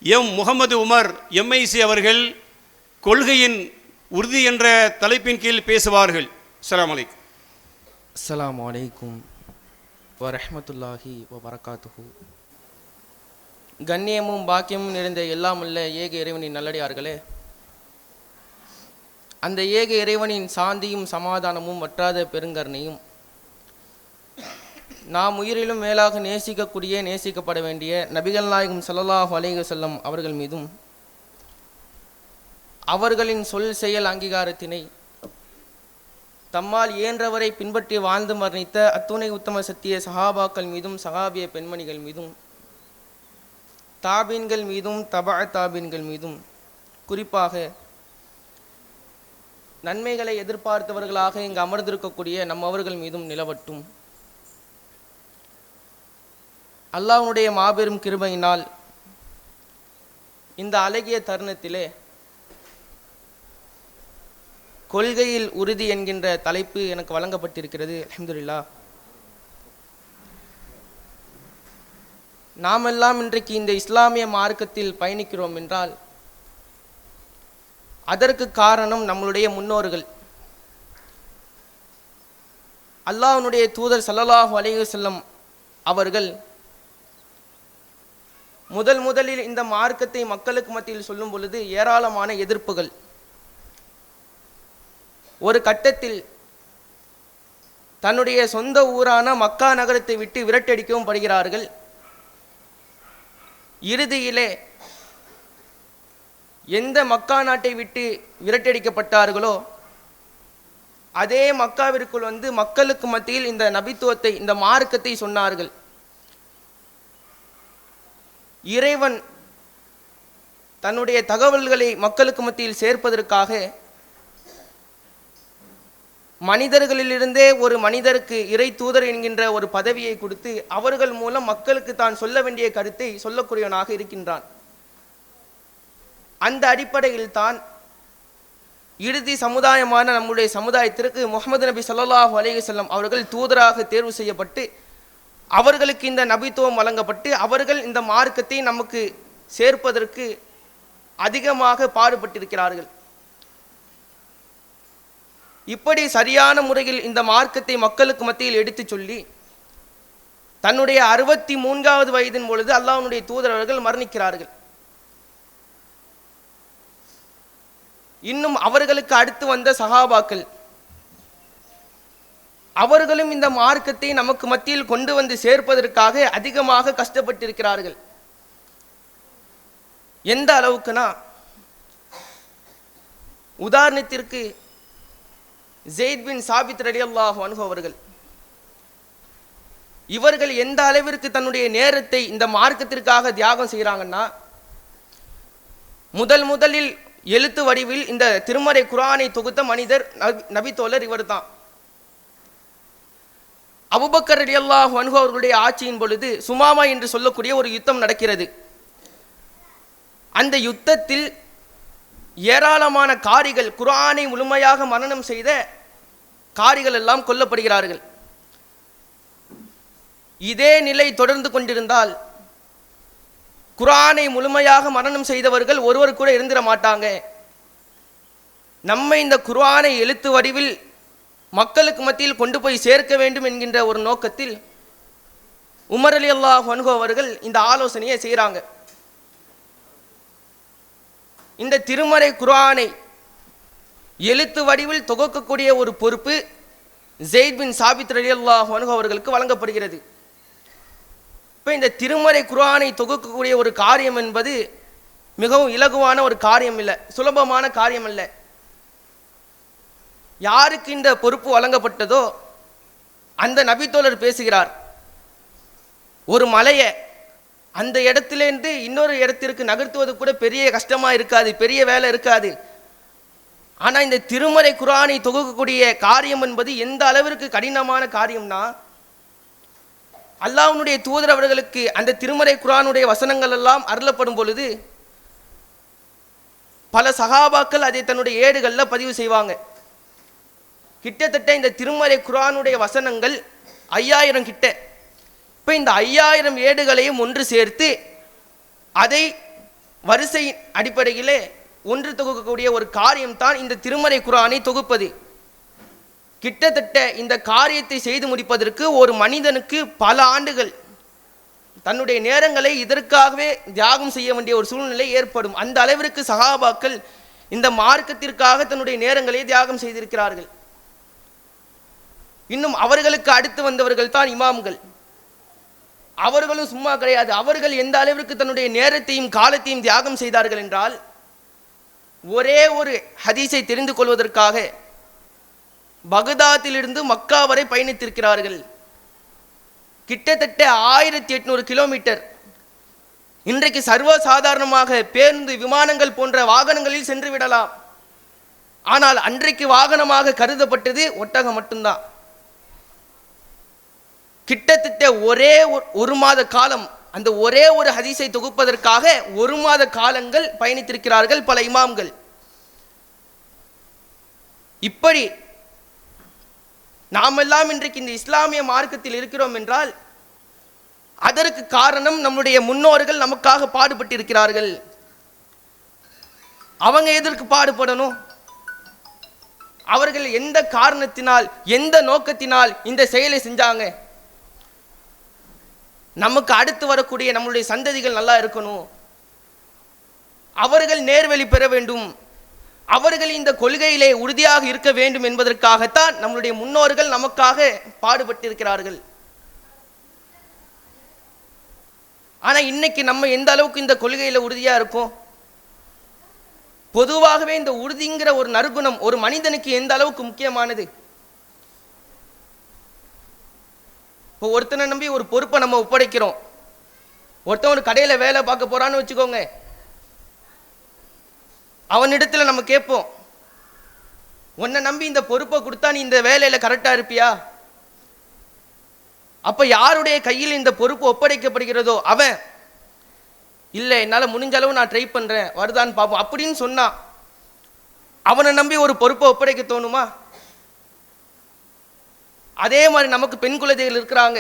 Mohammed Umar MIC அவர்கள் கொள்கையின் உறுதி என்ற தலைப்பின் கீழ் பேசுவார்கள். அஸ்ஸலாமு அலைக்கும். அஸ்ஸலாமு அலைக்கும் வரஹ்மத்துல்லாஹி வபரகாத்துஹு. கண்ணியமும் பாக்கியமும் நிறைந்த எல்லாமுள்ள ஏக இறைவனின் நல்லடியார்களே, அந்த ஏக இறைவனின் சாந்தியும் சமாதானமும் வற்றாத பெருங்கருணையும் நாம் உயிரிலும் மேலாக நேசிக்கப்பட வேண்டிய நபிகள் நாயகம் ஸல்லல்லாஹு அலைஹி வஸல்லம் அவர்கள் மீதும் அவர்களின் சொல் செயல் அங்கீகாரத்தினை தம்மால் இயன்றவரை பின்பற்றி வாழ்ந்து மரணித்த அத்துணை உத்தம சத்திய சஹாபாக்கள் மீதும் சஹாபிய பெண்மணிகள் மீதும் தாபீன்கள் மீதும் தாபீன்கள் மீதும் குறிப்பாக நன்மைகளை எதிர்பார்த்தவர்களாக இங்கு அமர்ந்திருக்கக்கூடிய நம்மவர்கள் மீதும் நிலவட்டும். அல்லாஹ்வுடைய மாபெரும் கிருபையினால் இந்த அழகிய தருணத்திலே கொள்கையில் உறுதி என்கின்ற தலைப்பு எனக்கு வழங்கப்பட்டிருக்கிறது. அல்ஹம்துலில்லாஹ். நாமெல்லாம் இன்றைக்கு இந்த இஸ்லாமிய மார்க்கத்தில் பயணிக்கிறோம் என்றால் அதற்கு காரணம் நம்மளுடைய முன்னோர்கள். அல்லாஹ்வுடைய தூதர் ஸல்லல்லாஹு அலைஹி வஸல்லம் அவர்கள் முதலில் இந்த மார்க்கத்தை மக்களுக்கு மத்தியில் சொல்லும் பொழுது ஏராளமான எதிர்ப்புகள். ஒரு கட்டத்தில் தன்னுடைய சொந்த ஊரான மக்கா நகரத்தை விட்டு விரட்டடிக்கவும் படுகிறார்கள். இறுதியிலே எந்த மக்கா நாட்டை விட்டு விரட்டடிக்கப்பட்டார்களோ அதே மக்காவிற்குள் வந்து மக்களுக்கு மத்தியில் இந்த நபித்துவத்தை, இந்த மார்க்கத்தை சொன்னார்கள். இறைவன் தன்னுடைய தகவல்களை மக்களுக்கு மத்தியில் சேர்ப்பதற்காக மனிதர்களிலிருந்தே ஒரு மனிதருக்கு இறை தூதர் என்கின்ற ஒரு பதவியை கொடுத்து அவர்கள் மூலம் மக்களுக்கு தான் சொல்ல வேண்டிய கருத்தை சொல்லக்கூடியவனாக இருக்கின்றான். அந்த அடிப்படையில் தான் இறுதி சமுதாயமான நம்முடைய சமுதாயத்திற்கு முஹம்மது நபி ஸல்லல்லாஹு அலைஹி வஸல்லம் அவர்கள் தூதராக தேர்வு செய்யப்பட்டு அவர்களுக்கு இந்த நபித்துவம் வழங்கப்பட்டு அவர்கள் இந்த மார்க்கத்தை நமக்கு சேர்ப்பதற்கு அதிகமாக பாடுபட்டிருக்கிறார்கள். இப்படி சரியான முறையில் இந்த மார்க்கத்தை மக்களுக்கு மத்தியில் எடுத்து சொல்லி தன்னுடைய 63வது வயதின் பொழுது அல்லாஹ்வுடைய தூதர் அவர்கள் மரணிக்கிறார்கள். இன்னும் அவர்களுக்கு அடுத்து வந்த சஹாபாக்கள் அவர்களும் இந்த மார்க்கத்தை நமக்கு மத்தியில் கொண்டு வந்து சேர்ப்பதற்காக அதிகமாக கஷ்டப்பட்டிருக்கிறார்கள். எந்த அளவுக்குனா, உதாரணத்திற்கு ஸெய்த் பின் சாபித் ரலியல்லாஹு அன்ஹு அவர்கள், இவர்கள் எந்த அளவிற்கு தன்னுடைய நேரத்தை இந்த மார்க்கத்திற்காக தியாகம் செய்கிறாங்கன்னா, முதலில் எழுத்து வடிவில் இந்த திருமறை குர்ஆனை தொகுத்த மனிதர் நபித்தோழர் இவர் தான். அபூபக்கர் ரலியல்லாஹு அன்ஹு அவர்களுடைய ஆட்சியின் பொழுது சுமாமா என்று சொல்லக்கூடிய ஒரு யுத்தம் நடக்கிறது. அந்த யுத்தத்தில் ஏராளமான காரிகள், குர்ஆனை முழுமையாக மனனம் செய்த காரிகள் எல்லாம் கொல்லப்படுகிறார்கள். இதே நிலை தொடர்ந்து கொண்டிருந்தால் குர்ஆனை முழுமையாக மனனம் செய்தவர்கள் ஒருவர் கூட இருந்திட மாட்டாங்க. நம்மை இந்த குர்ஆனை எழுத்து வடிவில் மக்களுக்கு மத்தியில் கொண்டு போய் சேர்க்க வேண்டும் என்கின்ற ஒரு நோக்கத்தில் உமர் ரலியல்லாஹு அன்ஹு அவர்கள் இந்த ஆலோசனையை செய்கிறாங்க. இந்த திருமறை குர்ஆனை எழுத்து வடிவில் தொகுக்கக்கூடிய ஒரு பொறுப்பு ஸெய்த் பின் சாபித் ரலியல்லாஹு அன்ஹு அவர்களுக்கு வழங்கப்படுகிறது. இப்போ இந்த திருமறை குர்ஆனை தொகுக்கக்கூடிய ஒரு காரியம் என்பது மிகவும் இலகுவான ஒரு காரியம் இல்லை, சுலபமான காரியம் அல்ல. யாருக்கு இந்த பொறுப்பு வழங்கப்பட்டதோ அந்த நபித்தோழர் பேசுகிறார். ஒரு மலையை அந்த இடத்திலிருந்து இன்னொரு இடத்திற்கு நகர்த்துவது கூட பெரிய கஷ்டமாக இருக்காது, பெரிய வேலை இருக்காது. ஆனால் இந்த திருமறை குர்ஆனை தொகுக்கக்கூடிய காரியம் என்பது எந்த அளவிற்கு கடினமான காரியம்னா, அல்லாஹ்வுடைய தூதர் அவர்களுக்கு அந்த திருமறை குர்ஆனுடைய வசனங்கள் எல்லாம் அருளப்படும் பொழுது பல சஹாபாக்கள் அதை தன்னுடைய ஏடுகளில் பதிவு செய்வாங்க. கிட்டத்தட்ட இந்த திருமறை குர்ஆனுடைய வசனங்கள் 5000 கிட்ட. இப்போ இந்த 5000 ஏடுகளையும் ஒன்று சேர்த்து அதை வரிசை அடிப்படையிலே ஒன்று தொகுக்கக்கூடிய ஒரு காரியம்தான் இந்த திருமறை குர்ஆனை தொகுப்பது. கிட்டத்தட்ட இந்த காரியத்தை செய்து முடிப்பதற்கு ஒரு மனிதனுக்கு பல ஆண்டுகள் தன்னுடைய நேரங்களை இதற்காகவே தியாகம் செய்ய வேண்டிய ஒரு சூழ்நிலை ஏற்படும். அந்த அளவிற்கு சஹாபாக்கள் இந்த மார்க்கத்திற்காக தன்னுடைய நேரங்களை தியாகம் செய்திருக்கிறார்கள். இன்னும் அவர்களுக்கு அடுத்து வந்தவர்கள் தான் இமாம்கள். அவர்களும் சும்மா கிடையாது. அவர்கள் எந்த அளவிற்கு தன்னுடைய நேரத்தையும் காலத்தையும் தியாகம் செய்தார்கள் என்றால், ஒரே ஒரு ஹதீஸை தெரிந்து கொள்வதற்காக பகதாதிலிருந்து மக்கா வரை பயணித்திருக்கிறார்கள். கிட்டத்தட்ட 1800 கிலோமீட்டர். இன்றைக்கு சர்வசாதாரணமாக பேருந்து, விமானங்கள் போன்ற வாகனங்களில் சென்று விடலாம். ஆனால் அன்றைக்கு வாகனமாக கருதப்பட்டது ஒட்டகம் மட்டும்தான். கிட்டத்தட்ட ஒரே ஒரு மாத காலம் அந்த ஒரே ஒரு ஹதீஸை தொகுப்பதற்காக 1 மாத காலங்கள் பயணித்திருக்கிறார்கள் பல இமாம்கள். இப்படி நாமெல்லாம் இன்றைக்கு இந்த இஸ்லாமிய மார்க்கத்தில் இருக்கிறோம் என்றால் அதற்கு காரணம் நம்முடைய முன்னோர்கள் நமக்காக பாடுபட்டிருக்கிறார்கள். அவங்க எதற்கு பாடுபடணும்? அவர்கள் எந்த காரணத்தினால், எந்த நோக்கத்தினால் இந்த செயலை செஞ்சாங்க? நமக்கு அடுத்து வரக்கூடிய நம்முடைய சந்ததிகள் நல்லா இருக்கணும், அவர்கள் நேர்வழி பெற வேண்டும், அவர்கள் இந்த கொள்கையிலே உறுதியாக இருக்க வேண்டும் என்பதற்காகத்தான் நம்முடைய முன்னோர்கள் நமக்காக பாடுபட்டிருக்கிறார்கள். ஆனா இன்னைக்கு நம்ம எந்த அளவுக்கு இந்த கொள்கையில உறுதியா இருக்கோம்? பொதுவாகவே இந்த உறுதிங்கிற ஒரு நற்குணம் ஒரு மனிதனுக்கு எந்த அளவுக்கு முக்கியமானது? இப்போ ஒருத்தனை நம்பி ஒரு பொறுப்பை நம்ம ஒப்படைக்கிறோம். ஒருத்தன் ஒரு கடையில வேலை பார்க்க போறான்னு வச்சுக்கோங்க. அவனிடத்துல நம்ம கேட்போம், உன்னை நம்பி இந்த பொறுப்பை கொடுத்தா நீ இந்த வேலையில கரெக்டா இருப்பியா? அப்ப யாருடைய கையில் இந்த பொறுப்பு ஒப்படைக்கப்படுகிறதோ அவன், இல்லை என்னால முடிஞ்ச அளவு நான் ட்ரை பண்றேன், வருதான்னு பார்ப்போம் அப்படின்னு சொன்னா அவனை நம்பி ஒரு பொறுப்பை ஒப்படைக்க தோணுமா? அதே மாதிரி நமக்கு பெண் குழந்தைகள் இருக்கிறாங்க.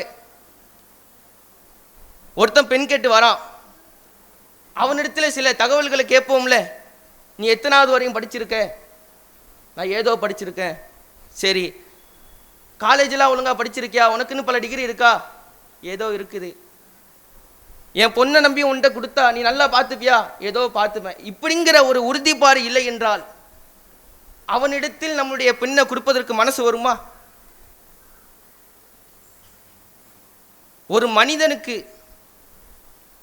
ஒருத்தன் பெண் கேட்டு வரான், அவனிடத்துல சில தகவல்களை கேட்போம்ல. நீ எத்தனாவது வரையும் படிச்சிருக்க? நான் ஏதோ படிச்சிருக்கேன். சரி, காலேஜெலாம் ஒழுங்கா படிச்சிருக்கியா? உனக்குன்னு பல டிகிரி இருக்கா? ஏதோ இருக்குது. என் பொண்ணை நம்பி உன்கிட்ட கொடுத்தா நீ நல்லா பார்த்துப்பியா? ஏதோ பார்த்துப்பேன். இப்படிங்கிற ஒரு உறுதிப்பாடு இல்லை என்றால் அவனிடத்தில் நம்முடைய பெண்ணை கொடுப்பதற்கு மனசு வருமா? ஒரு மனிதனுக்கு,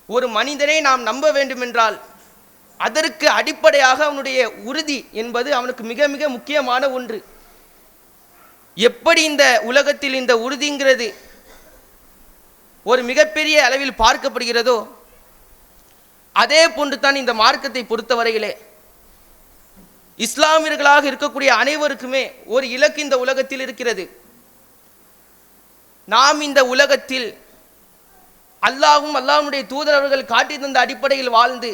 ஒரு மனிதனை நாம் நம்ப வேண்டும் என்றால் அதற்கு அடிப்படையாக அவனுடைய உறுதி என்பது அவனுக்கு மிக மிக முக்கியமான ஒன்று. எப்படி இந்த உலகத்தில் இந்த உறுதிங்கிறது ஒரு மிகப்பெரிய அளவில் பார்க்கப்படுகிறதோ அதே போன்று தான் இந்த மார்க்கத்தை பொறுத்தவரையிலே இஸ்லாமியர்களாக இருக்கக்கூடிய அனைவருக்குமே ஒரு இலக்கு இந்த உலகத்தில் இருக்கிறது. நாம் இந்த உலகத்தில் அல்லாஹ்வும் அல்லாஹ்வுடைய தூதர் அவர்கள் காட்டி தந்த அடிப்படையில் வாழ்ந்து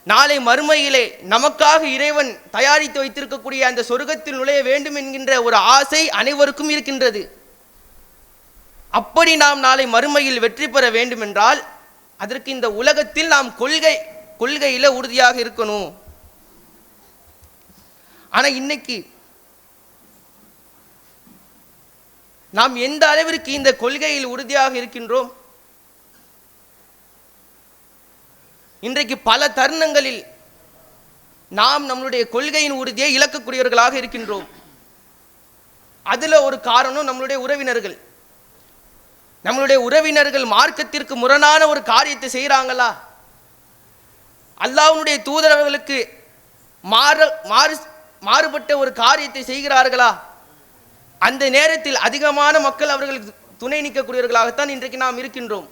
நாளை மறுமையிலே நமக்காக இறைவன் தயாரித்து வைத்திருக்கக்கூடிய அந்த சொர்க்கத்தில் நுழைய வேண்டும் என்கின்ற ஒரு ஆசை அனைவருக்கும் இருக்கின்றது. அப்படி நாம் நாளை மறுமையில் வெற்றி பெற வேண்டும் என்றால் அதற்கு இந்த உலகத்தில் நாம் கொள்கையில உறுதியாக இருக்கணும். ஆனா இன்னைக்கு நாம் எந்த அளவிற்கு இந்த கொள்கையில் உறுதியாக இருக்கின்றோம்? இன்றைக்கு பல தருணங்களில் நாம் நம்மளுடைய கொள்கையின் உறுதியை இழக்கக்கூடியவர்களாக இருக்கின்றோம். அதுல ஒரு காரணம் நம்மளுடைய உறவினர்கள். நம்மளுடைய உறவினர்கள் மார்க்கத்திற்கு முரணான ஒரு காரியத்தை செய்கிறாங்களா, அல்லாஹ்வுடைய தூதரவர்களுக்கு மாறுபட்ட ஒரு காரியத்தை செய்கிறார்களா, அந்த நேரத்தில் அதிகமான மக்கள் அவர்களுக்கு துணை நிற்கக்கூடியவர்களாகத்தான் இன்றைக்கு நாம் இருக்கின்றோம்.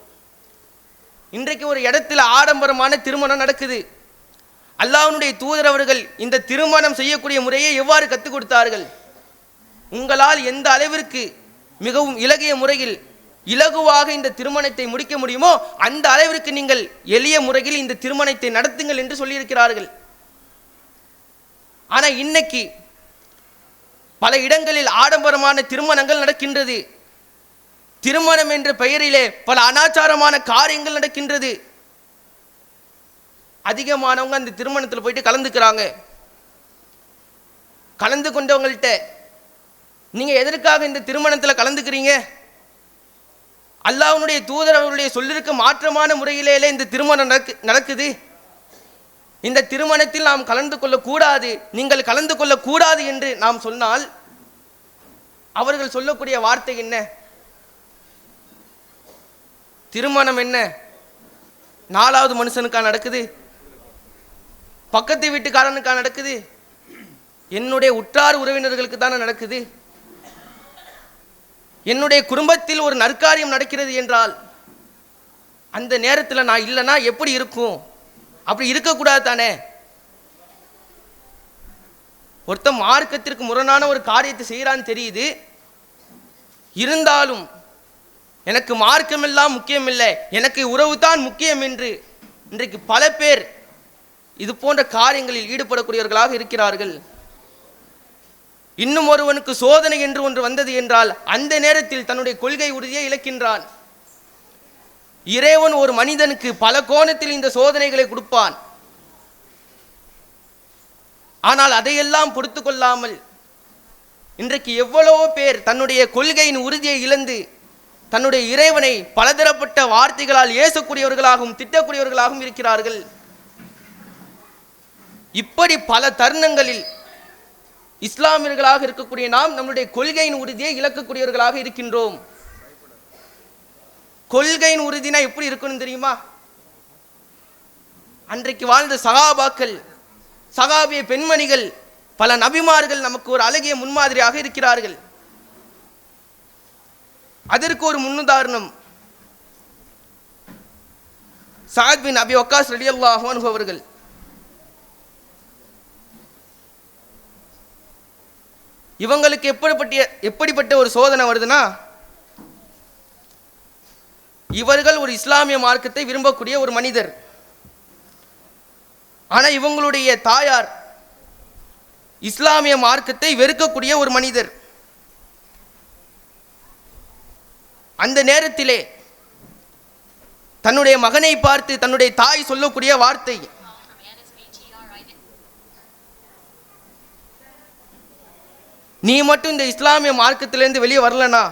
இன்றைக்கு ஒரு இடத்துல ஆடம்பரமான திருமணம் நடக்குது. அல்லாஹ்வுடைய தூதர் அவர்கள் இந்த திருமணம் செய்யக்கூடிய முறையை எவ்வாறு கற்றுக் கொடுத்தார்கள்? உங்களால் எந்த அளவிற்கு மிகவும் இலகிய முறையில் இலகுவாக இந்த திருமணத்தை முடிக்க முடியுமோ அந்த அளவிற்கு நீங்கள் எளிய முறையில் இந்த திருமணத்தை நடத்துங்கள் என்று சொல்லியிருக்கிறார்கள். ஆனா இன்னைக்கு பல இடங்களில் ஆடம்பரமான திருமணங்கள் நடக்கின்றது. திருமணம் என்ற பெயரிலே பல அனாச்சாரமான காரியங்கள் நடக்கின்றது. அதிகமானவங்க அந்த திருமணத்தில் போயிட்டு கலந்துக்கிறாங்க. கலந்து கொண்டவங்கள்ட்ட நீங்க எதற்காக இந்த திருமணத்தில் கலந்துக்கிறீங்க? அல்லாஹ்வுடைய தூதர் அவர்களுடைய சொல்லிற்கு மாற்றமான முறையிலே இந்த திருமணம் நடக்குது. இந்த திருமணத்தில் நாம் கலந்து கொள்ளக்கூடாது, நீங்கள் கலந்து கொள்ளக்கூடாது என்று நாம் சொன்னால் அவர்கள் சொல்லக்கூடிய வார்த்தை என்ன? திருமணம் என்ன நாலாவது மனுஷனுக்கா நடக்குது? பக்கத்து வீட்டுக்காரனுக்கா நடக்குது? என்னுடைய உற்றார் உறவினர்களுக்கு தானே நடக்குது. என்னுடைய குடும்பத்தில் ஒரு நற்காரியம் நடக்கிறது என்றால் அந்த நேரத்தில் நான் இல்லைன்னா எப்படி இருக்கும்? அப்படி இருக்கக்கூடாது தானே. ஒருத்தன் மார்க்கத்திற்கு முரணான ஒரு காரியத்தை செய்கிறான்னு தெரியுது, இருந்தாலும் எனக்கு மார்க்கம் எல்லாம் முக்கியம் இல்லை, எனக்கு உறவு தான் முக்கியம் என்று இன்றைக்கு பல பேர் இது போன்ற காரியங்களில் ஈடுபடக்கூடியவர்களாக இருக்கிறார்கள். இன்னும் ஒருவனுக்கு சோதனை என்று ஒன்று வந்தது என்றால் அந்த நேரத்தில் தன்னுடைய கொள்கை உறுதியை இழக்கின்றான். இறைவன் ஒரு மனிதனுக்கு பல கோணத்தில் இந்த சோதனைகளை கொடுப்பான். ஆனால் அதையெல்லாம் பொறுத்து கொள்ளாமல் இன்றைக்கு எவ்வளவோ பேர் தன்னுடைய கொள்கையின் உறுதியை இழந்து தன்னுடைய இறைவனை பலதரப்பட்ட வார்த்தைகளால் ஏசக்கூடியவர்களாகவும் திட்டக்கூடியவர்களாகவும் இருக்கிறார்கள். இப்படி பல தருணங்களில் இஸ்லாமியர்களாக இருக்கக்கூடிய நாம் நம்முடைய கொள்கையின் உறுதியை இழக்கக்கூடியவர்களாக இருக்கின்றோம். கொள்கையின் உறுதினா எப்படி இருக்கணும் தெரியுமா? அன்றைக்கு வாழ்ந்த சகாபாக்கள், சகாபிய பெண்மணிகள், பல நபிமார்கள் நமக்கு ஒரு அழகிய முன்மாதிரியாக இருக்கிறார்கள். அதற்கு ஒரு முன்னுதாரணம் சஅத் பின் அபி வக்காஸ் ரலியல்லாஹு அன்ஹு அவர்கள். இவங்களுக்கு எப்படிப்பட்ட ஒரு சோதனை வருதுன்னா, இவர்கள் ஒரு இஸ்லாமிய மார்க்கத்தை விரும்பக்கூடிய ஒரு மனிதர். ஆனால் இவங்களுடைய தாயார் இஸ்லாமிய மார்க்கத்தை வெறுக்கக்கூடிய ஒரு மனிதர். அந்த நேரத்திலே தன்னுடைய மகனை பார்த்து தன்னுடைய தாய் சொல்லக்கூடிய வார்த்தை, நீ மட்டும் இந்த இஸ்லாமிய மார்க்கத்திலிருந்து வெளியே வரலனா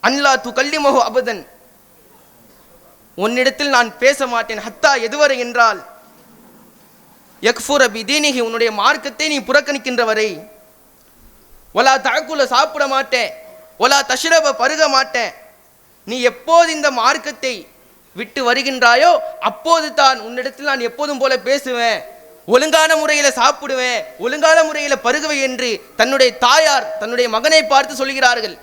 அன்லா துகல்லிமஹு அபதன், உன்னிடத்தில் நான் பேச மாட்டேன். ஹத்தா எதுவரை என்றால் யக்ஃபுர பிதீனிஹி, உன்னுடைய மார்க்கத்தை நீ புறக்கணிக்கின்ற வரை. வலா தஅக்குல, சாப்பிட மாட்டேன். வலா தஷ்ரப, பருக மாட்டேன். நீ எப்போது இந்த மார்க்கத்தை விட்டு வருகின்றாயோ அப்போது தான் உன்னிடத்தில் நான் எப்போதும் போல பேசுவேன், ஒழுங்கான முறையில் சாப்பிடுவேன், ஒழுங்கான முறையில் பருகுவேன் என்று தன்னுடைய தாயார் தன்னுடைய மகனை பார்த்து சொல்கிறார்கள்.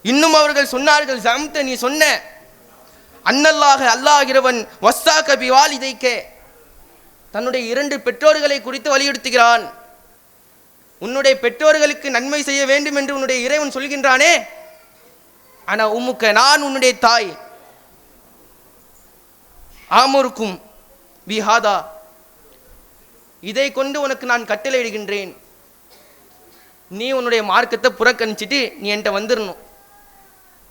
இன்னும் அவர்கள் சொன்னார்கள், ஜம்த, நீ சொன்ன அன்னல்லாஹ, அல்லாஹ்கிறவன், வஸ்ஸாக பிவாலிதைக்க, தன்னுடைய இரண்டு பெற்றோர்களை குறித்து வலியுறுத்துகிறான். உன்னுடைய பெற்றோர்களுக்கு நன்மை செய்ய வேண்டும் என்று உன்னுடைய இறைவன் சொல்கின்றானே, ஆனா உம்முக்க, நான் உன்னுடைய தாய், ஆமுருக்கும் பிஹாதா, இதை கொண்டு உனக்கு நான் கட்டளையிடுகின்றேன், நீ உன்னுடைய மார்க்கத்தை புறக்கணிச்சிட்டு நீ என்கிட்ட வந்துடணும்.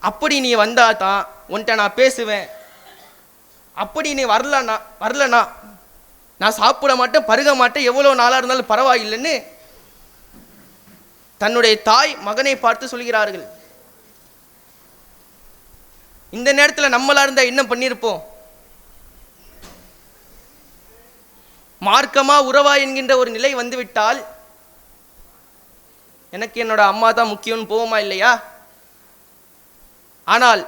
அப்படி நீ வந்தா தான் உன்கிட்ட நான் பேசுவேன். அப்படி நீ வரலனா நான் சாப்பிட மாட்டேன், பருக மாட்டேன், எவ்வளோ நாளாக இருந்தாலும் பரவாயில்லைன்னு தன்னுடைய தாய் மகனை பார்த்து சொல்கிறார்கள். இந்த நேரத்தில் நம்மளா இருந்தால் என்ன பண்ணியிருப்போம்? மார்க்கமா உறவா என்கின்ற ஒரு நிலை வந்துவிட்டால் எனக்கு என்னோட அம்மா தான் முக்கியம்னு போவோமா இல்லையா? ஆனால்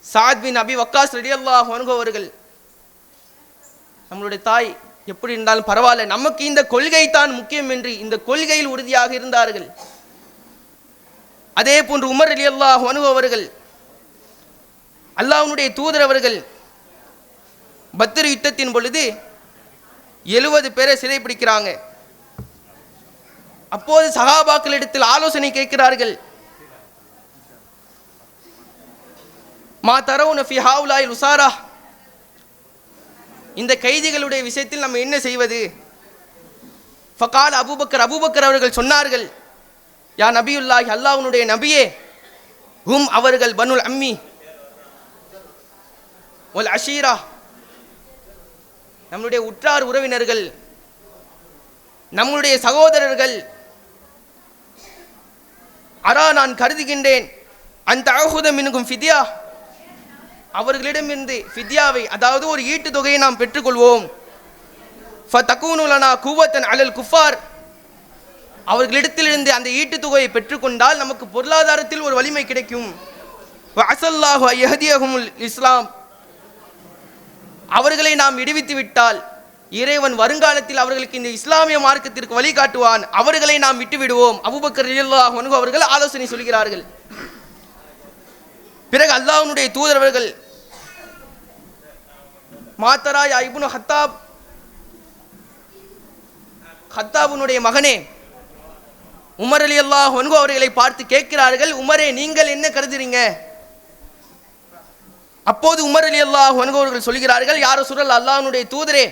சஅத் பின் அபி வக்காஸ் ரலியல்லாஹு அன்ஹு அவர்கள், நம்மளுடைய தாய் எப்படி இருந்தாலும் பரவாயில்ல, நமக்கு இந்த கொள்கை தான் முக்கியம் என்று இந்த கொள்கையில் உறுதியாக இருந்தார்கள். அதே போன்று உமர் ரலியல்லாஹு அன்ஹு அவர்கள், அல்லாஹ்வுடைய தூதர் அவர்கள் பத்ர் யுத்தத்தின் பொழுது 70 பேரை சிறைப்பிடிக்கிறாங்க. அப்போது சஹாபாக்களிடத்தில் ஆலோசனை கேட்கிறார்கள். மா தரவுன ஃபி ஹாவுலாயில் உசாரா, இந்த கைதிகளுடைய விஷயத்தில் நம்ம என்ன செய்வது? ஃபகால் அபூபக்கர் அவர்கள் சொன்னார்கள், யா நபியுல்லாஹி, அல்லாஹ்வுடைய நபியே, ஹும் அவர்கள் பனுல் அம்மி, அவர்கள் நம்முடைய வல் அஷீரா, நம்முடைய உற்றார் உறவினர்கள், நம்முடைய சகோதரர்கள். அரா, நான் கருதுகின்றேன், அந்த அஹுத மின்கும் ஃபித்யா, அவர்களிடமிருந்து ஃபித்யாவை, அதாவது ஒரு ஈட்டு தொகையை நாம் பெற்றுக்கொள்வோம். ஃபதகூனு லனா குவத்தன் அலல் குஃபார், அவர்களிடத்திலிருந்து அந்த ஈட்டு தொகையை பெற்றுக்கொண்டால் நமக்கு பொருளாதாரத்தில் ஒரு வலிமை கிடைக்கும். வஅஸல்லாஹு அய்ஹதியஹுமுல் இஸ்லாம், அவர்களை நாம் இடிவித்து விட்டால் இறைவன் வருங்காலத்தில் அவர்களுக்கு இந்த இஸ்லாமிய மார்க்கத்திற்கு வழிகாட்டுவான், அவர்களை நாம் விட்டு விடுவோம். அபூபக்கர் ரலியல்லாஹு அன்ஹு அவர்கள் ஆலோசனை சொல்கிறார்கள். பிறகு அல்லாஹ்வுடைய தூதர் அவர்கள், மாத்தரா யா இப்னு ஹத்தாபுனுடைய மகனே உமர் ரலியல்லாஹு அன்ஹு அவர்களை பார்த்து கேட்கிறார்கள், உமரே நீங்கள் என்ன கருதுறீங்க? அப்போது உமர் ரலியல்லாஹு அன்ஹு அவர்கள் சொல்கிறார்கள், யா ரசூலல்லாஹ், அல்லாஹ்வுடைய தூதரே,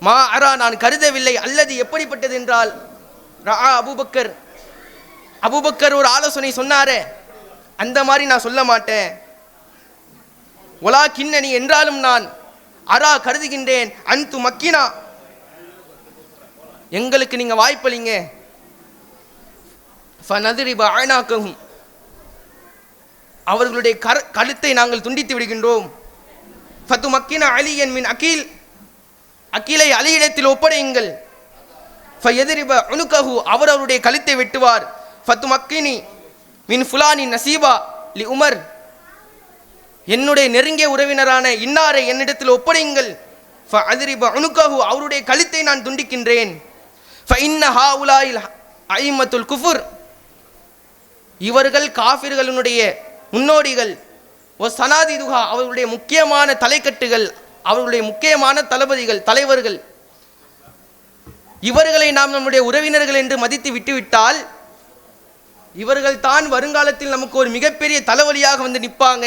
மா அரா, நான் கருதவில்லை. அல்லது எப்படிப்பட்டது என்றால், ரஆ அபூபக்கர் ஒரு ஆலோசனை சொன்னாரே, அந்த மாதிரி நான் சொல்ல மாட்டேன். ஒலா கிண்ணனி, என்றாலும் நான் அரா கருதுகின்றேன், அன்து மக்கினா, எங்களுக்கு நீங்க வாய்ப்பளிங்க. ஃபனத்ரிப அனாகஹும், அவர்களுடைய கழுத்தை நாங்கள் துண்டித்து விடுகின்றோம். ஃபத்து மக்கினா அலியன் மின் அகீல், அகீலை அலியிடத்தில் ஒப்படையுங்கள். ஃபயத்ரிப உனுகஹு, அவர் அவருடைய கழுத்தை வெட்டுவார். ஃபத்து மக்கினி மின் ஃபுலானி நசீபா லி உமர், என்னுடைய நெருங்கிய உறவினரான இன்னாரை என்னிடத்தில் ஒப்படையுங்கள். ஃபஅத்ரிப உனுகஹு, அவருடைய கழுத்தை நான் துண்டிக்கின்றேன். ஃபஇன்ன ஹாஉலாயில் அஇம்மத்துல் குஃபுர், இவர்கள் காஃபிர்களுடைய முன்னோடிகள். ஒ சனாதிதுஹா, அவர்களுடைய முக்கியமான தலைக்கட்டுகள், அவர்களுடைய முக்கியமான தலைவர்கள். இவர்களை நாம் நம்முடைய உறவினர்கள் என்று மதித்து விட்டுவிட்டால் இவர்கள் தான் வருங்காலத்தில் நமக்கு ஒரு மிகப்பெரிய தலைவலியாக வந்து நிற்பாங்க,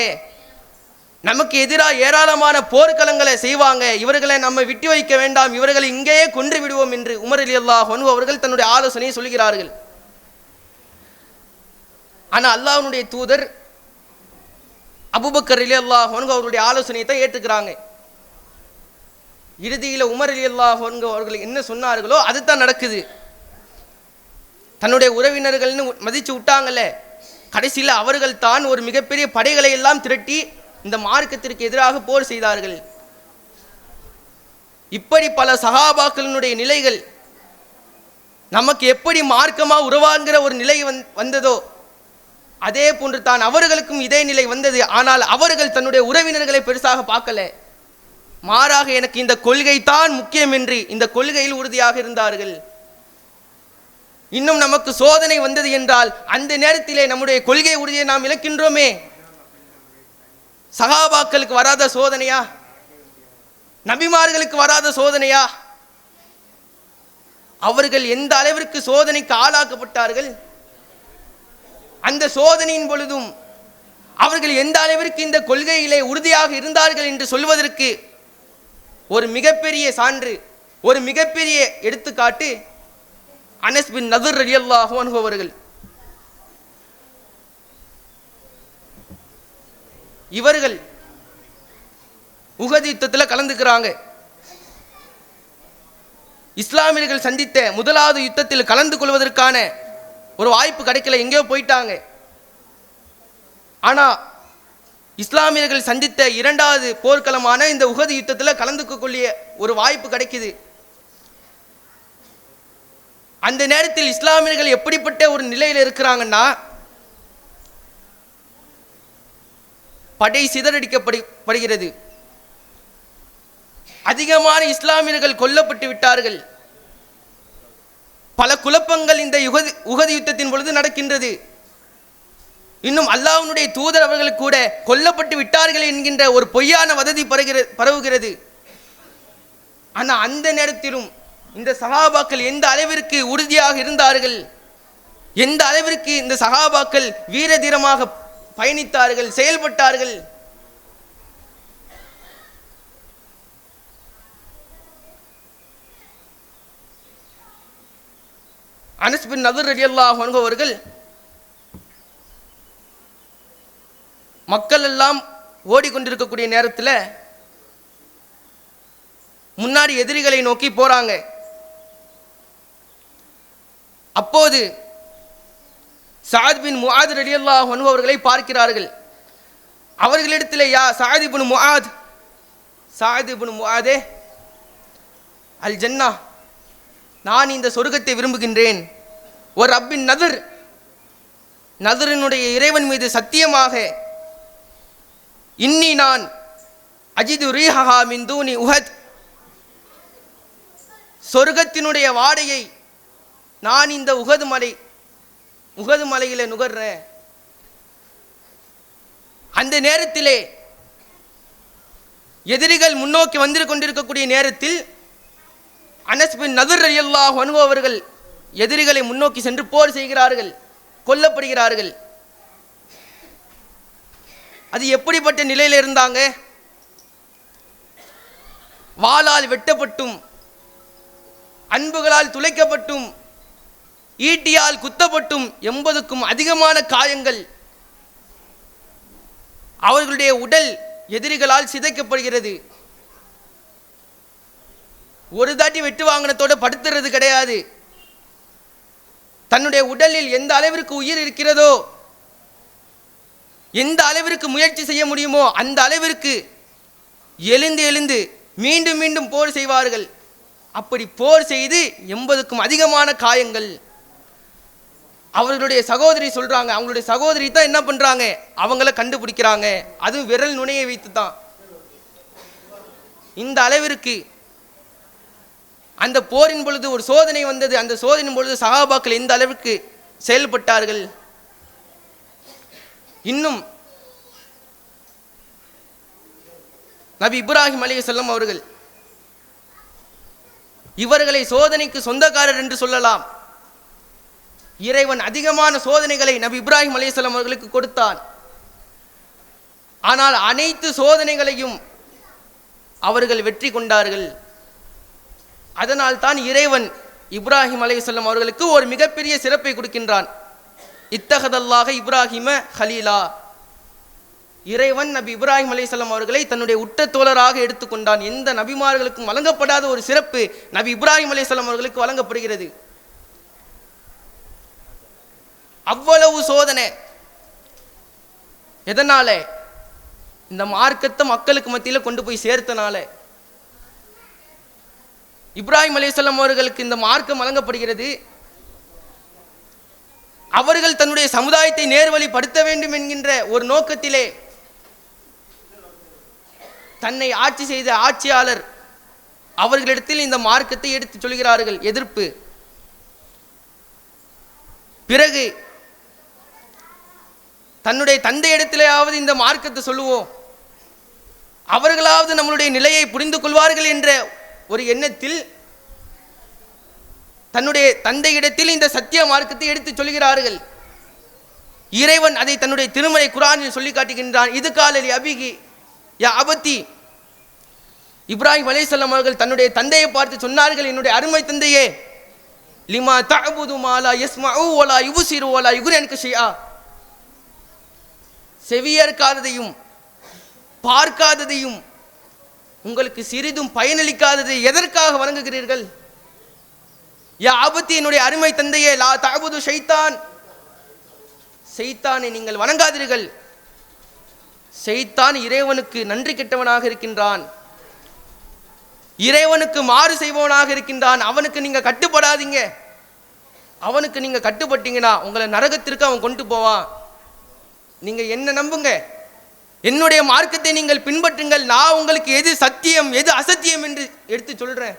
நமக்கு எதிராக ஏராளமான போர்க்களங்களை செய்வாங்க. இவர்களை நம்ம விட்டு வைக்க வேண்டாம், இவர்களை இங்கேயே கொன்று விடுவோம் என்று உமர் ரலியல்லாஹு அன்ஹு அவர்கள் தன்னுடைய ஆலோசனையை சொல்கிறார்கள். ஆனால் அல்லாஹ்வுடைய தூதர் அபூபக்கர் ரலியல்லாஹு அன்ஹு அவருடைய ஆலோசனையை தான் ஏற்றுக்கிறாங்க. இறுதியில் உமர் ரலியல்லாஹு அன்ஹு அவர்கள் என்ன சொன்னார்களோ அதுதான் நடக்குது. தன்னுடைய உறவினர்கள்னு மதிச்சு விட்டாங்கல்ல, கடைசியில் அவர்கள் தான் ஒரு மிகப்பெரிய படைகளை எல்லாம் திரட்டி இந்த மார்க்கத்திற்கு எதிராக போர் செய்தார்கள். இப்படி பல சஹாபாக்களினுடைய நிலைகள், நமக்கு எப்படி மார்க்கமா உருவாங்கிற ஒரு நிலை வந்ததோ அதே போன்று தான் அவர்களுக்கும் இதே நிலை வந்தது. ஆனால் அவர்கள் தன்னுடைய உறவினர்களை பெருசாக பார்க்கல, மாறாக எனக்கு இந்த கொள்கை தான் முக்கியம் என்று இந்த கொள்கையில் உறுதியாக இருந்தார்கள். இன்னும் நமக்கு சோதனை வந்தது என்றால் அந்த நேரத்திலே நம்முடைய கொள்கை உறுதியை நாம் இழக்கின்றோமே. சஹாபாக்களுக்கு வராத சோதனையா? நபிமார்களுக்கு வராத சோதனையா? அவர்கள் எந்த அளவிற்கு சோதனைக்கு ஆளாக்கப்பட்டார்கள், அந்த சோதனையின் பொழுதும் அவர்கள் எந்த அளவிற்கு இந்த கொள்கையிலே உறுதியாக இருந்தார்கள் என்று சொல்வதற்கு ஒரு மிகப்பெரிய சான்று, ஒரு மிகப்பெரிய எடுத்துக்காட்டு அனஸ் பின் நதுர் ரலியல்லாஹு அன்ஹு அவர்கள். இவர்கள் உஹது யுத்தத்தில் கலந்துக்கிறாங்க. இஸ்லாமியர்கள் சந்தித்த முதலாவது யுத்தத்தில் கலந்து கொள்வதற்கான ஒரு வாய்ப்பு கிடைக்கல, எங்கேயோ போயிட்டாங்க. ஆனா இஸ்லாமியர்கள் சந்தித்த இரண்டாவது போர்க்களமான இந்த உஹது யுத்தத்தில் கலந்து கொள்ளிய ஒரு வாய்ப்பு கிடைக்குது. அந்த நேரத்தில் இஸ்லாமியர்கள் எப்படிப்பட்ட ஒரு நிலையில் இருக்கிறாங்கன்னா, படை சிதறடிக்கப்படுகிறது, அதிகமான இஸ்லாமியர்கள் கொல்லப்பட்டு விட்டார்கள், பல குழப்பங்கள் இந்த உஹது யுத்தத்தின் பொழுது நடக்கின்றது. இன்னும் அல்லாஹ்வுடைய தூதர் அவர்கள் கூட கொல்லப்பட்டு விட்டார்கள் என்கின்ற ஒரு பொய்யான வதந்தி பரவுகிறது. ஆனால் அந்த நேரத்திலும் இந்த சஹாபாக்கள் எந்த அளவிற்கு உறுதியாக இருந்தார்கள், எந்த அளவிற்கு இந்த சஹாபாக்கள் வீர தீரமாக பயணித்தார்கள், செயல்பட்டார்கள். அனஸ் பின் நதுர் ரலியல்லாஹு அன்ஹு அவர்கள் மக்கள் எல்லாம் ஓடிக்கொண்டிருக்கக்கூடிய நேரத்தில் முன்னாடி எதிரிகளை நோக்கி போறாங்க. அப்போது சஅத் பின் முஆத் ரலியல்லாஹு அன்ஹு அவர்களை பார்க்கிறார்கள். அவர்களிடத்தில், யா சஅத் இப்னு முஆத், சஅத் இப்னு முஆதே, அல் ஜன்னா, நான் இந்த சொர்க்கத்தை விரும்புகின்றேன். ஒரு ரப்பின் நதர், நதரினுடைய இறைவன் மீது சத்தியமாக, இன்னி நான் அஜிது ரீஹஹா மின் தூனி உஹத், சொர்க்கத்தினுடைய வாடையை நான் இந்த உஹது மலையில நுகர்றேன். அந்த நேரத்திலே எதிரிகள் முன்னோக்கி வந்து கொண்டிருக்கக்கூடிய நேரத்தில் அனஸ் பின் நதர் ரலியல்லாஹு அன்ஹு அவர்கள் எதிரிகளை முன்னோக்கி சென்று போர் செய்கிறார்கள், கொல்லப்படுகிறார்கள். அது எப்படிப்பட்ட நிலையில் இருந்தாங்க? வாளால் வெட்டப்பட்டும், அன்புகளால் துளைக்கப்பட்டும், ஈட்டியால் குத்தப்பட்டும் 80க்கும் அதிகமான காயங்கள். அவர்களுடைய உடல் எதிரிகளால் சிதைக்கப்படுகிறது. ஒரு தாட்டி வெட்டு வாங்கினத்தோட படுத்துறது கிடையாது. தன்னுடைய உடலில் எந்த அளவிற்கு உயிர் இருக்கிறதோ, எந்த அளவிற்கு முயற்சி செய்ய முடியுமோ அந்த அளவிற்கு எழுந்து எழுந்து மீண்டும் மீண்டும் போர் செய்வார்கள். அப்படி போர் செய்து 80க்கும் அதிகமான காயங்கள். அவர்களுடைய சகோதரி சொல்றாங்க, அவங்களுடைய சகோதரி தான் என்ன பண்றாங்க, அவங்கள கண்டுபிடிக்கிறாங்க, அதுவும் விரல் நுனையை வைத்து தான். இந்த அளவிற்கு அந்த போரின் பொழுது ஒரு சோதனை வந்தது. அந்த சோதனையின் பொழுது சஹாபாக்கள் எந்த அளவிற்கு செயல்பட்டார்கள். இன்னும் நபி இப்ராஹிம் அலைஹிஸ்ஸலாம் அவர்கள் இவர்களை சோதனைக்கு சொந்தக்காரர் என்று சொல்லலாம். இறைவன் அதிகமான சோதனைகளை நபி இப்ராஹிம் அலைஹிஸ்ஸலாம் அவர்களுக்கு கொடுத்தான். ஆனால் அனைத்து சோதனைகளையும் அவர்கள் வெற்றி கொண்டார்கள். அதனால் தான் இறைவன் இப்ராஹிம் அலைஹிஸ்ஸலாம் அவர்களுக்கு ஒரு மிகப்பெரிய சிறப்பை கொடுக்கின்றான். இத்தகதல்லாஹ இப்ராஹிம ஹலீலா, இறைவன் நபி இப்ராஹிம் அலைஹிஸ்ஸலாம் அவர்களை தன்னுடைய உற்ற தோழராக எடுத்துக்கொண்டான். எந்த நபிமார்களுக்கும் வழங்கப்படாத ஒரு சிறப்பு நபி இப்ராஹிம் அலைஹிஸ்ஸலாம் அவர்களுக்கு வழங்கப்படுகிறது. அவ்வளவு சோதனை. எதனால? இந்த மார்க்கத்தை மக்களுக்கு மத்தியில் கொண்டு போய் சேர்த்தனால. இப்ராஹிம் அலைஹிஸ்ஸலாம் அவர்களுக்கு இந்த மார்க்கம் வழங்கப்படுகிறது. அவர்கள் தன்னுடைய சமுதாயத்தை நேர்வழிப்படுத்த வேண்டும் என்கின்ற ஒரு நோக்கத்திலே தன்னை ஆட்சி செய்த ஆட்சியாளர் அவர்களிடத்தில் இந்த மார்க்கத்தை எடுத்து சொல்கிறார்கள், எதிர்ப்பு. பிறகு தன்னுடைய தந்தை இடத்திலேயாவது இந்த மார்க்கத்தை சொல்லுவோம், அவர்களாவது நம்மளுடைய நிலையை புரிந்து கொள்வார்கள் என்ற ஒரு எண்ணத்தில் தன்னுடைய தந்தையிடத்தில் இந்த சத்திய மார்க்கத்தை எடுத்து சொல்கிறார்கள். இறைவன் அதை தன்னுடைய திருமறை குர்ஆனில் சொல்லி காட்டுகின்றான். இது காலலி அபிகி யா அபத்தி, இப்ராஹிம் அலைஹிஸ்ஸலாம் அவர்கள் தன்னுடைய தந்தையை பார்த்து சொன்னார்கள், என்னுடைய அருமை தந்தையே, லிமா தஅபுது மா லா யஸ்மஉ வலா யுப்சிரு வலா யுக்ரினுக ஷைஆ, செவியற்காததையும் பார்க்காததையும் உங்களுக்கு சிறிதும் பயனளிக்காததை எதற்காக வணங்குகிறீர்கள்? யா அபத்தி, என்னுடைய அருமை தந்தையே, லா தஅபுது ஷைத்தான், ஷைத்தானை நீங்கள் வணங்காதீர்கள். ஷைத்தான் இறைவனுக்கு நன்றி கெட்டவனாக இருக்கின்றான், இறைவனுக்கு மாறு செய்பவனாக இருக்கின்றான். அவனுக்கு நீங்க கட்டுப்படாதீங்க. அவனுக்கு நீங்க கட்டுப்பட்டீங்கன்னா உங்களை நரகத்திற்கு அவன் கொண்டு போவான். நீங்க என்ன நம்புங்க, என்னுடைய மார்க்கத்தை நீங்கள் பின்பற்றுங்கள். நான் உங்களுக்கு எது சத்தியம் எது அசத்தியம் என்று எடுத்து சொல்றேன்.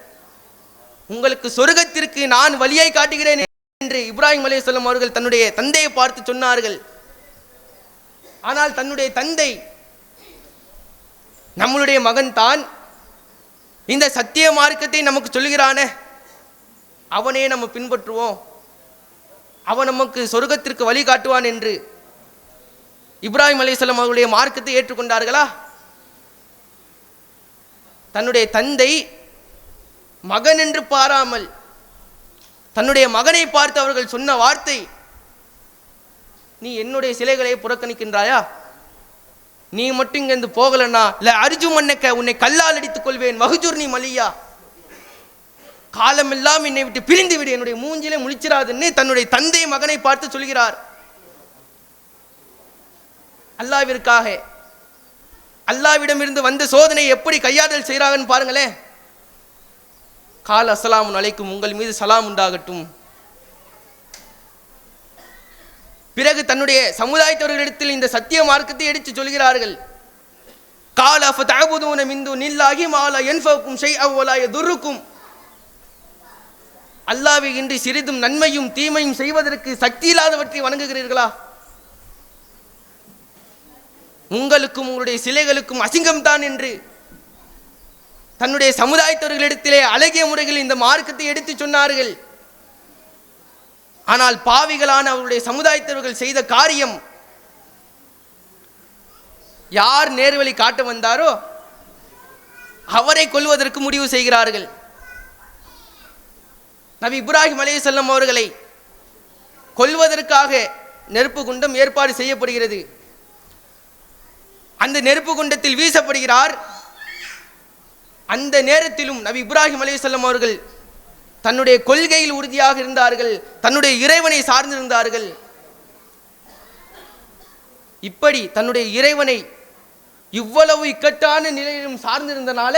உங்களுக்கு சொர்க்கத்திற்கு நான் வழியை காட்டுகிறேன் என்று இப்ராஹிம் அலைஹிஸ்ஸலாம் அவர்கள் தன்னுடைய தந்தையை பார்த்து சொன்னார்கள். ஆனால் தன்னுடைய தந்தை, நம்மளுடைய மகன் தான் இந்த சத்திய மார்க்கத்தை நமக்கு சொல்கிறானே, அவனே நம்ம பின்பற்றுவோம், அவன் நமக்கு சொர்க்கத்திற்கு வழி காட்டுவான் என்று இப்ராஹிம் அலைஹிஸ்ஸலாம் அவர்களுடைய மார்க்கத்தை ஏற்றுக்கொண்டார்களா? தன்னுடைய தந்தை மகன் என்று பாராமல் தன்னுடைய மகனை பார்த்து அவர்கள் சொன்ன வார்த்தை, நீ என்னுடைய சிலைகளை புறக்கணிக்கின்றாயா? நீ மட்டும் இங்கேருந்து போகலன்னா இல்லை அர்ஜு மன்னக்க உன்னை கல்லால் அடித்துக் கொள்வேன் வகுஜூர் நீ மலியா, காலமெல்லாம் என்னை விட்டு பிரிந்து விடு, என்னுடைய மூஞ்சிலே முழிச்சிராதுன்னு தன்னுடைய தந்தை மகனை பார்த்து சொல்கிறார். அல்லாவிற்காக அல்லாவிடமிருந்து வந்த சோதனை எப்படி கையாடல் செய்கிறாங்கன்னு பாருங்களேன். கால் அஸ்ஸலாமுன் அலைக்கும், உங்கள் மீது சலாம் உண்டாகட்டும். பிறகு தன்னுடைய சமுதாயத்தவர்களிடத்தில் இந்த சத்திய மார்க்கத்தை எடுத்து சொல்கிறார்கள். கால ஃபதஅபுதூன மின் துனில்லாஹி மா லா யன்ஃபஉக்கும் ஷைஅன் வ லா யதுர்ருக்கும், அல்லாஹ்வை இன்றி சிறிதும் நன்மையும் தீமையும் செய்வதற்கு சக்தி இல்லாதவற்றை வணங்குகிறீர்களா? உங்களுக்கும் உங்களுடைய சிலைகளுக்கும் அசிங்கம்தான் என்று தன்னுடைய சமுதாயத்தவர்களிடத்திலே அழகிய முறையில் இந்த மார்க்கத்தை எடுத்து சொன்னார்கள். ஆனால் பாவிகளான அவருடைய சமுதாயத்தவர்கள் செய்த காரியம், யார் நேர்வழி காட்ட வந்தாரோ அவரை கொல்வதற்கு முடிவு செய்கிறார்கள். நபி இப்ராஹிம் அலைஹிஸ்ஸலாம் அவர்களை கொல்வதற்காக நெருப்பு குண்டம் ஏற்பாடு செய்யப்படுகிறது. அந்த நெருப்பு குண்டத்தில் வீசப்படுகிறார். அந்த நேரத்திலும் நபி இப்ராஹிம் அலைஹிஸ்ஸலாம் அவர்கள் தன்னுடைய கொள்கையில் உறுதியாக இருந்தார்கள், தன்னுடைய இறைவனை சார்ந்திருந்தார்கள். இப்படி தன்னுடைய இறைவனை இவ்வளவு இக்கட்டான நிலையிலும் சார்ந்திருந்தனால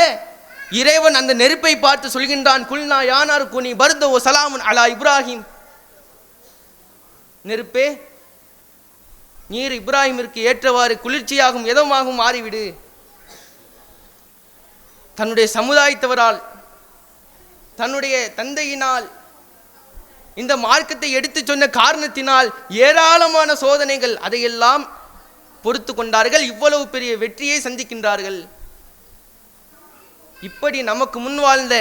இறைவன் அந்த நெருப்பை பார்த்து சொல்கின்றான், குல்னா யானார் குனி பர்தோ சலாமுன் அலா இப்ராஹிம், நெருப்பே நீர் இப்ராஹிமிற்கு ஏற்றவாறு குளிர்ச்சியாகும் எதமாகவும் மாறிவிடு. தன்னுடைய சமுதாயத்தவரால் தன்னுடைய தந்தையினால் இந்த மார்க்கத்தை எடுத்து சொன்ன காரணத்தினால் ஏராளமான சோதனைகள், அதையெல்லாம் பொறுத்து கொண்டார்கள். இவ்வளவு பெரிய வெற்றியை சந்திக்கின்றார்கள். இப்படி நமக்கு முன் வாழ்ந்த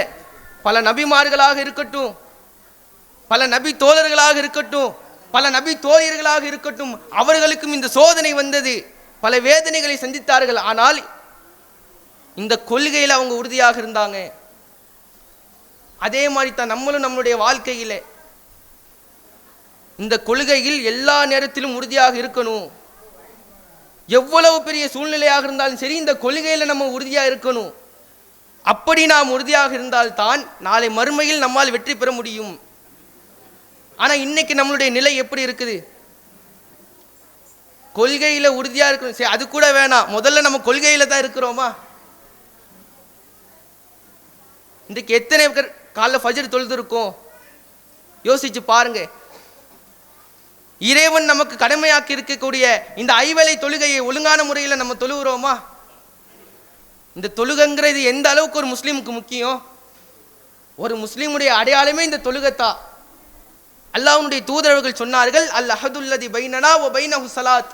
பல நபிமார்களாக இருக்கட்டும், பல நபி தோழர்களாக இருக்கட்டும், பல நபி தோழியர்களாக இருக்கட்டும், அவர்களுக்கும் இந்த சோதனை வந்தது, பல வேதனைகளை சந்தித்தார்கள். ஆனால் இந்த கொள்கையில் அவங்க உறுதியாக இருந்தாங்க. அதே மாதிரி தான் நம்மளும் நம்மளுடைய வாழ்க்கையில் இந்த கொள்கையில் எல்லா நேரத்திலும் உறுதியாக இருக்கணும். எவ்வளவு பெரிய சூழ்நிலையாக இருந்தாலும் சரி, இந்த கொள்கையில் நம்ம உறுதியாக இருக்கணும். அப்படி நாம் உறுதியாக இருந்தால்தான் நாளை மறுமையில் நம்மால் வெற்றி பெற முடியும். ஆனால் இன்னைக்கு நம்மளுடைய நிலை எப்படி இருக்குது? கொள்கையில் உறுதியாக இருக்கணும், சரி அது கூட வேணாம், முதல்ல நம்ம கொள்கையில் தான் இருக்கிறோமா? இன்றைக்கு எத்தனை பேர் காலைல ஃபஜ்ர் தொழுது இருக்கோம்? யோசிச்சு பாருங்க. இறைவன் நமக்கு கடமையாக்கி இருக்கக்கூடிய இந்த ஐவேளை தொழுகையை ஒழுங்கான முறையில் நம்ம தொழுகிறோமா? இந்த தொழுகைங்கிறது எந்த அளவுக்கு ஒரு முஸ்லீமுக்கு முக்கியம்? ஒரு முஸ்லீமுடைய அடையாளமே இந்த தொழுகத்தா. அல்லாஹ்வுடைய தூதரவர்கள் சொன்னார்கள், அல் அஹதுல்லதி பைனனா வ பைனஹு ஸலாத்,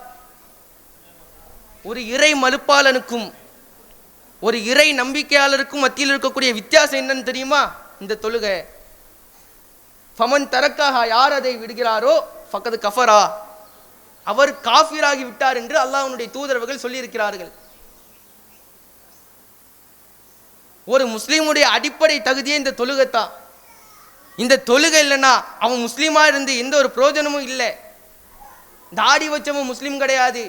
ஒரு இறை மறுப்பாளனுக்கும் ஒரு இறை நம்பிக்கையாளருக்கும் மத்தியில் இருக்கக்கூடிய வித்தியாசம் என்னன்னு தெரியுமா? இந்த தொழுகை. ஃபமன் தரக்காக, யார் அதை விடுகிறாரோ ஃபக்கது கஃபரா, அவர் காஃபிராகி விட்டார் என்று அல்லாஹ்வுடைய தூதரவர்கள் சொல்லியிருக்கிறார்கள். ஒரு முஸ்லீமுடைய அடிப்படை தகுதியே இந்த தொழுகைத்தான். இந்த தொழுகை இல்லைன்னா அவன் முஸ்லீமா இருந்து எந்த ஒரு பிரயோஜனமும் இல்லை. தாடி வச்சவன் முஸ்லீம் கிடையாது,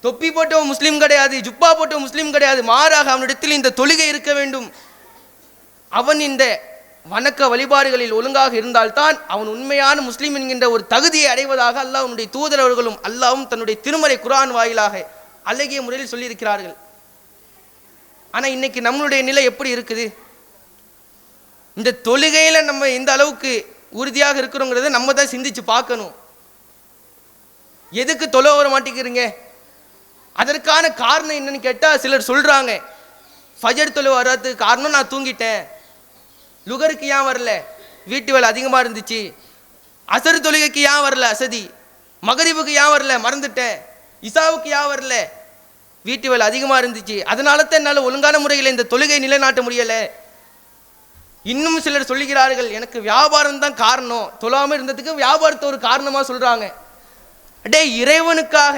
தொப்பி போட்டவன் முஸ்லீம் கிடையாது, ஜுப்பா போட்டவன் முஸ்லீம் கிடையாது. மாறாக அவனிடத்தில் இந்த தொழுகை இருக்க வேண்டும். அவன் இந்த வணக்க வழிபாடுகளில் ஒழுங்காக இருந்தால்தான் அவன் உண்மையான முஸ்லீம் என்கின்ற ஒரு தகுதியை அடைவதாக அல்லாஹ்வுடைய தூதர் அவர்களும் அல்லாஹ்வும் தன்னுடைய திருமறை குர்ஆன் வாயிலாக அழகிய முறையில் சொல்லியிருக்கிறார்கள். ஆனால் இன்னைக்கு நம்மளுடைய நிலை எப்படி இருக்குது? இந்த தொழுகையில் நம்ம எந்த அளவுக்கு உறுதியாக இருக்கிறோங்கிறத நம்ம தான் சிந்திச்சு பார்க்கணும். எதுக்கு தொலை வர மாட்டேங்கிறீங்க? அதற்கான காரணம் என்னன்னு கேட்டால் சிலர் சொல்கிறாங்க, ஃபஜர் தொலை வர்றதுக்கு காரணம் நான் தூங்கிட்டேன், லுகருக்கு ஏன் வரல, வீட்டு வேலை அதிகமாக இருந்துச்சு, அசர் தொழுகைக்கு ஏன் வரல அசதி, மகரிபுக்கு ஏன் வரல மறந்துட்டேன், இசாவுக்கு ஏன் வரல வீட்டு வேலை அதிகமாக இருந்துச்சு, அதனால தான் என்னால் ஒழுங்கான முறையில் இந்த தொழுகை நிலைநாட்ட முடியலை. இன்னும் சிலர் சொல்லுகிறார்கள், எனக்கு வியாபாரம் தான் காரணம், தொழாமல் இருந்ததுக்கு வியாபாரத்தை ஒரு காரணமாக சொல்கிறாங்க. அடே, இறைவனுக்காக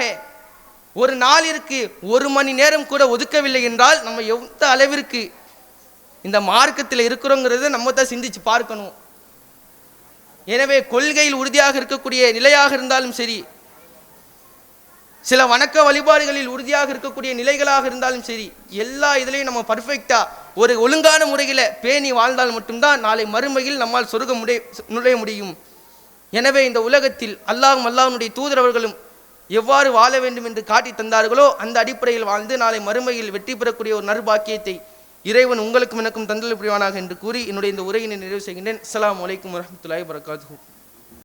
ஒரு நாளிற்கு 1 மணி நேரம் கூட ஒதுக்கவில்லை என்றால் நம்ம எந்த அளவிற்கு இந்த மார்க்கத்தில் இருக்கிறோங்கிறத நம்ம தான் சிந்திச்சு பார்க்கணும். எனவே கொள்கையில் உறுதியாக இருக்கக்கூடிய நிலையாக இருந்தாலும் சரி, சில வணக்க வழிபாடுகளில் உறுதியாக இருக்கக்கூடிய நிலைகளாக இருந்தாலும் சரி, எல்லா இதுலேயும் நம்ம பர்ஃபெக்டாக ஒரு ஒழுங்கான முறையில் பேணி வாழ்ந்தால் மட்டும்தான் நாளை மறுமையில் நம்மால் சொர்க்கம் நுழைய முடியும். எனவே இந்த உலகத்தில் அல்லாஹ்வும் அல்லாஹ்வுடைய தூதரவர்களும் எவ்வாறு வாழ வேண்டும் என்று காட்டி தந்தார்களோ அந்த அடிப்படையில் வாழ்ந்து நாளை மறுமையில் வெற்றி பெறக்கூடிய ஒரு நற்பாக்கியத்தை இறைவன் உங்களுக்கும் எனக்கும் தந்தல் புரிவானாக என்று கூறி என்னுடைய இந்த உரையினை நிறைவு செய்கின்றேன். அஸ்ஸலாமு அலைக்கும் வரஹ்மத்துல்லாஹி வபரகாத்துஹு.